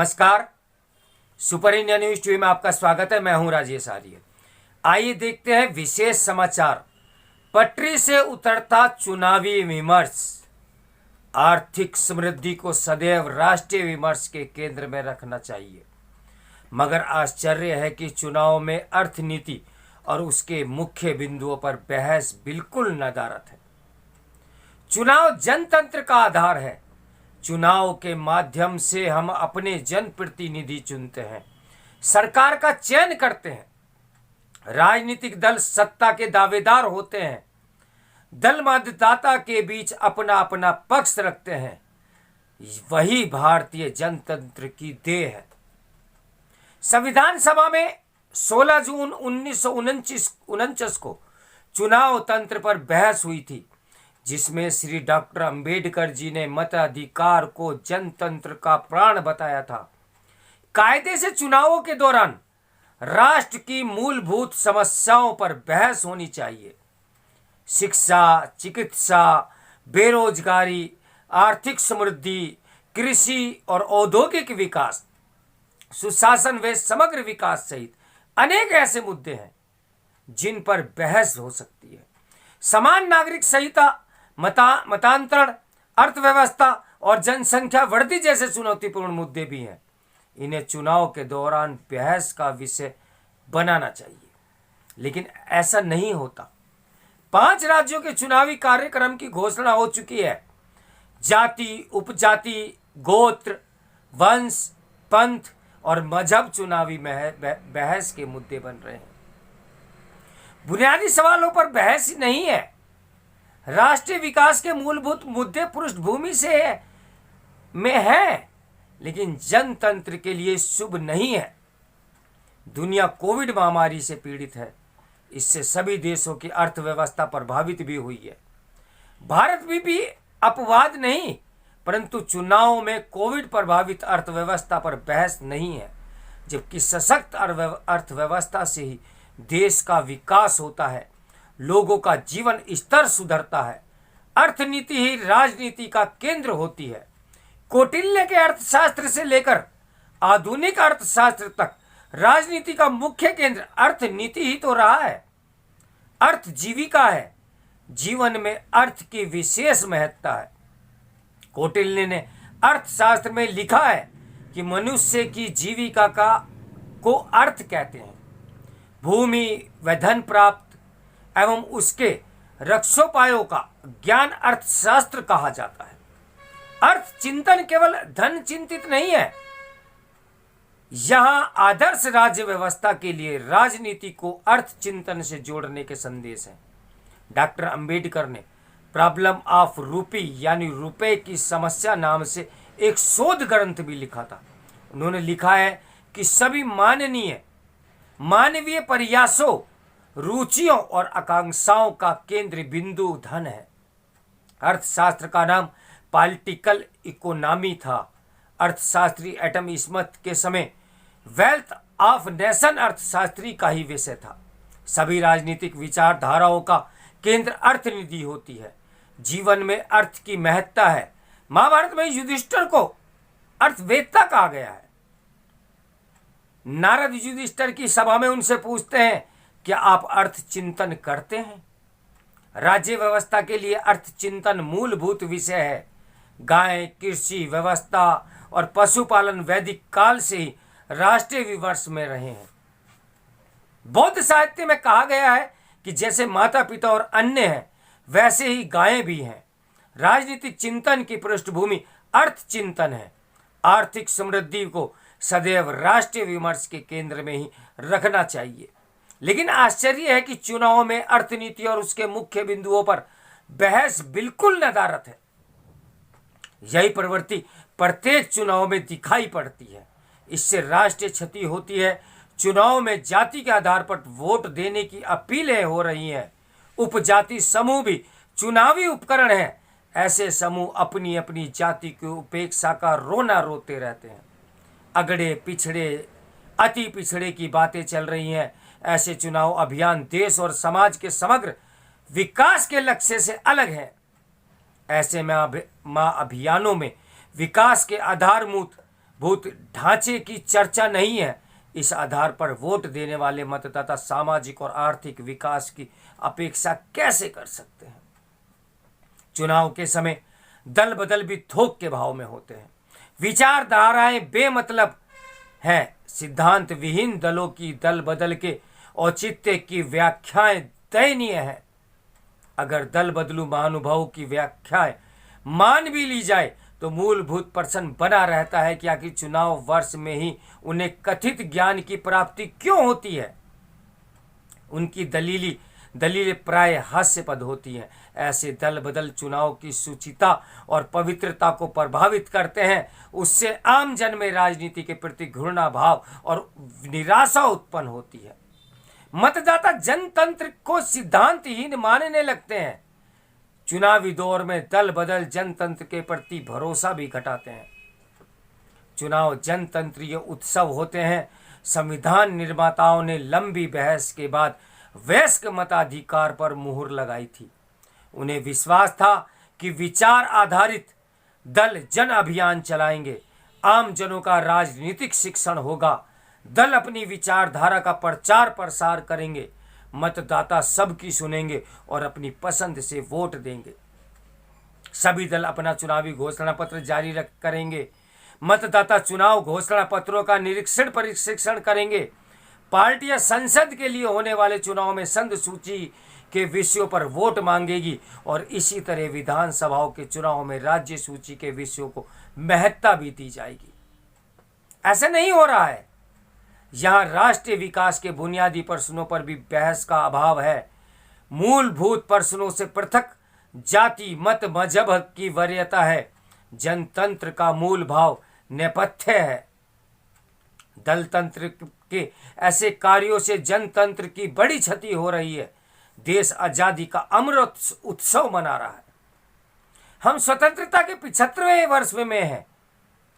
नमस्कार। Super India news TV में आपका स्वागत है। मैं हूं राजेश आर्य। आइए देखते हैं विशेष समाचार। पटरी से उतरता चुनावी विमर्श। आर्थिक समृद्धि को सदैव राष्ट्रीय विमर्श के केंद्र में रखना चाहिए, मगर आश्चर्य है कि चुनाव में अर्थनीति और उसके मुख्य बिंदुओं पर बहस बिल्कुल नदारद है। चुनाव जनतंत्र का आधार है। चुनाव के माध्यम से हम अपने जनप्रतिनिधि चुनते हैं, सरकार का चयन करते हैं। राजनीतिक दल सत्ता के दावेदार होते हैं। दल मतदाता के बीच अपना अपना पक्ष रखते हैं। वही भारतीय जनतंत्र की देह है। संविधान सभा में 16 जून 1949 को चुनाव तंत्र पर बहस हुई थी, जिसमें श्री डॉक्टर अंबेडकर जी ने मताधिकार को जनतंत्र का प्राण बताया था। कायदे से चुनावों के दौरान राष्ट्र की मूलभूत समस्याओं पर बहस होनी चाहिए। शिक्षा, चिकित्सा, बेरोजगारी, आर्थिक समृद्धि, कृषि और औद्योगिक विकास, सुशासन व समग्र विकास सहित अनेक ऐसे मुद्दे हैं जिन पर बहस हो सकती है। समान नागरिक संहिता, मतांतरण, अर्थव्यवस्था और जनसंख्या वृद्धि जैसे चुनौतीपूर्ण मुद्दे भी हैं। इन्हें चुनाव के दौरान बहस का विषय बनाना चाहिए, लेकिन ऐसा नहीं होता। 5 राज्यों के चुनावी कार्यक्रम की घोषणा हो चुकी है। जाति, उपजाति, गोत्र, वंश, पंथ और मजहब चुनावी बहस के मुद्दे बन रहे हैं। बुनियादी सवालों पर बहस नहीं है। राष्ट्रीय विकास के मूलभूत मुद्दे पृष्ठभूमि में है, लेकिन जनतंत्र के लिए शुभ नहीं है। दुनिया कोविड महामारी से पीड़ित है। इससे सभी देशों की अर्थव्यवस्था प्रभावित भी हुई है। भारत भी अपवाद नहीं, परंतु चुनाव में कोविड प्रभावित अर्थव्यवस्था पर बहस नहीं है, जबकि सशक्त अर्थव्यवस्था से ही देश का विकास होता है, लोगों का जीवन स्तर सुधरता है। अर्थनीति ही राजनीति का केंद्र होती है। कौटिल्य के अर्थशास्त्र से लेकर आधुनिक अर्थशास्त्र तक राजनीति का मुख्य केंद्र अर्थनीति ही तो रहा है। अर्थ जीविका है। जीवन में अर्थ की विशेष महत्ता है। कौटिल्य ने अर्थशास्त्र में लिखा है कि मनुष्य की जीविका को अर्थ कहते हैं। भूमि व धन प्राप्त एवं उसके रक्षोपायों का ज्ञान अर्थशास्त्र कहा जाता है। अर्थ चिंतन केवल धन चिंतित नहीं है। यहां आदर्श राज्य व्यवस्था के लिए राजनीति को अर्थ चिंतन से जोड़ने के संदेश हैं। डॉक्टर अंबेडकर ने प्रॉब्लम ऑफ रूपी यानी रुपए की समस्या नाम से एक शोध ग्रंथ भी लिखा था। उन्होंने लिखा है कि सभी मानवीय प्रयासों, रुचियों और आकांक्षाओं का केंद्र बिंदु धन है। अर्थशास्त्र का नाम पॉलिटिकल इकोनॉमी था। अर्थशास्त्री एडम स्मिथ के समय वेल्थ ऑफ नेशन अर्थशास्त्री का ही विषय था। सभी राजनीतिक विचारधाराओं का केंद्र अर्थनीति होती है। जीवन में अर्थ की महत्ता है। महाभारत में युधिष्ठिर को अर्थवेत्ता कहा गया है। नारद युधिष्ठिर की सभा में उनसे पूछते हैं, क्या आप अर्थ चिंतन करते हैं? राज्य व्यवस्था के लिए अर्थ चिंतन मूलभूत विषय है। गाय, कृषि व्यवस्था और पशुपालन वैदिक काल से ही राष्ट्रीय विमर्श में रहे हैं। बौद्ध साहित्य में कहा गया है कि जैसे माता पिता और अन्य हैं, वैसे ही गायें भी हैं। राजनीतिक चिंतन की पृष्ठभूमि अर्थ चिंतन है। आर्थिक समृद्धि को सदैव राष्ट्रीय विमर्श के केंद्र में ही रखना चाहिए, लेकिन आश्चर्य है कि चुनाव में अर्थनीति और उसके मुख्य बिंदुओं पर बहस बिल्कुल नदारद है। यही प्रवृत्ति प्रत्येक चुनाव में दिखाई पड़ती है। इससे राष्ट्रीय क्षति होती है। चुनाव में जाति के आधार पर वोट देने की अपीलें हो रही हैं। उपजाति समूह भी चुनावी उपकरण है। ऐसे समूह अपनी अपनी जाति की उपेक्षा का रोना रोते रहते हैं। अगड़े पिछड़े, अति पिछड़े की बातें चल रही हैं। ऐसे चुनाव अभियान देश और समाज के समग्र विकास के लक्ष्य से अलग है। ऐसे में अभियानों में विकास के आधारभूत भूत ढांचे की चर्चा नहीं है। इस आधार पर वोट देने वाले मतदाता सामाजिक और आर्थिक विकास की अपेक्षा कैसे कर सकते हैं? चुनाव के समय दल बदल भी थोक के भाव में होते हैं। विचारधाराएं बेमतलब है। सिद्धांत विहीन दलों की दल बदल के औचित्य की व्याख्याएं दयनीय है। अगर दल बदलू महानुभावों की व्याख्याएं मान भी ली जाए तो मूलभूत प्रश्न बना रहता है कि आखिर चुनाव वर्ष में ही उन्हें कथित ज्ञान की प्राप्ति क्यों होती है। उनकी दलीलें प्राय हास्यपद होती हैं। ऐसे दल बदल चुनाव की शुचिता और पवित्रता को प्रभावित करते हैं। उससे आम जन में राजनीति के प्रति घृणा भाव और निराशा उत्पन्न होती है। मतदाता जनतंत्र को सिद्धांतहीन मानने लगते हैं। चुनावी दौर में दल बदल जनतंत्र के प्रति भरोसा भी घटाते हैं। चुनाव जनतंत्रीय उत्सव होते हैं। संविधान निर्माताओं ने लंबी बहस के बाद वयस्क मताधिकार पर मुहर लगाई थी। उन्हें विश्वास था कि विचार आधारित दल जन अभियान चलाएंगे, आम जनों का राजनीतिक शिक्षण होगा, दल अपनी विचारधारा का प्रचार प्रसार करेंगे, मतदाता सबकी सुनेंगे और अपनी पसंद से वोट देंगे। सभी दल अपना चुनावी घोषणा पत्र जारी करेंगे। मतदाता चुनाव घोषणा पत्रों का निरीक्षण परीक्षण करेंगे। पार्टियां संसद के लिए होने वाले चुनाव में संघ सूची के विषयों पर वोट मांगेगी और इसी तरह विधानसभाओं के चुनाव में राज्य सूची के विषयों को महत्ता भी दी जाएगी। ऐसा नहीं हो रहा है। यहाँ राष्ट्रीय विकास के बुनियादी प्रश्नों पर भी बहस का अभाव है। मूलभूत प्रश्नों से पृथक जाति मत मजहब की वरीयता है। जनतंत्र का मूल भाव नेपथ्य है। दलतंत्र के ऐसे कार्यों से जनतंत्र की बड़ी क्षति हो रही है। देश आजादी का अमृत उत्सव मना रहा है। हम स्वतंत्रता के 75वें वर्ष में हैं।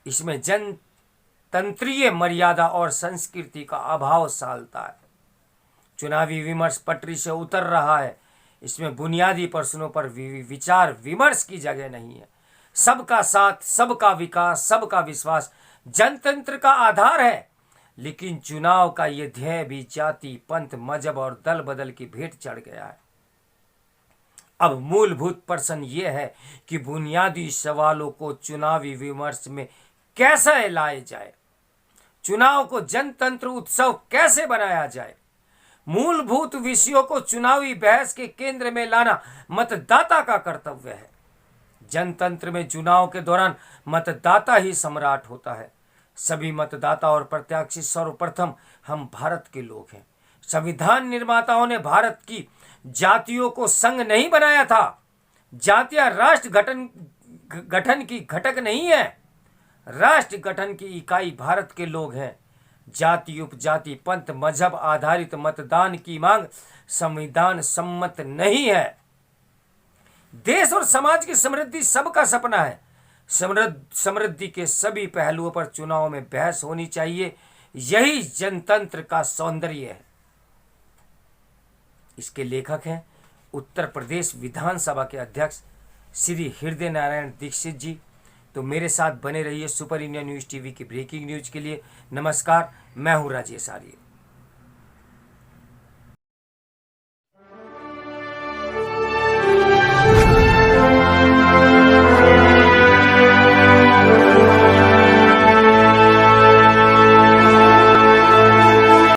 इसमें जनतंत्रीय मर्यादा और संस्कृति का अभाव सालता है। चुनावी विमर्श पटरी से उतर रहा है। इसमें बुनियादी प्रश्नों पर विचार विमर्श की जगह नहीं है। सबका साथ, सबका विकास, सबका विश्वास जनतंत्र का आधार है। लेकिन चुनाव का यह ध्येय भी जाति, पंथ, मजहब और दल बदल की भेंट चढ़ गया है। अब मूलभूत प्रश्न यह है कि बुनियादी सवालों को चुनावी विमर्श में कैसे लाया जाए। चुनाव को जनतंत्र उत्सव कैसे बनाया जाए। मूलभूत विषयों को चुनावी बहस के केंद्र में लाना मतदाता का कर्तव्य है। जनतंत्र में चुनाव के दौरान मतदाता ही सम्राट होता है। सभी मतदाता और प्रत्याशी सर्वप्रथम हम भारत के लोग हैं। संविधान निर्माताओं ने भारत की जातियों को संघ नहीं बनाया था। जातियां राष्ट्र गठन की घटक नहीं है। राष्ट्र गठन की इकाई भारत के लोग हैं। जाति, उपजाति, पंथ, मजहब आधारित मतदान की मांग संविधान सम्मत नहीं है। देश और समाज की समृद्धि सबका सपना है। समृद्धि के सभी पहलुओं पर चुनाव में बहस होनी चाहिए। यही जनतंत्र का सौंदर्य है। इसके लेखक हैं उत्तर प्रदेश विधानसभा के अध्यक्ष श्री हृदय नारायण दीक्षित जी। तो मेरे साथ बने रहिए सुपर इंडिया न्यूज़ टीवी की ब्रेकिंग न्यूज के लिए। नमस्कार, मैं हूं राजेश आर्य।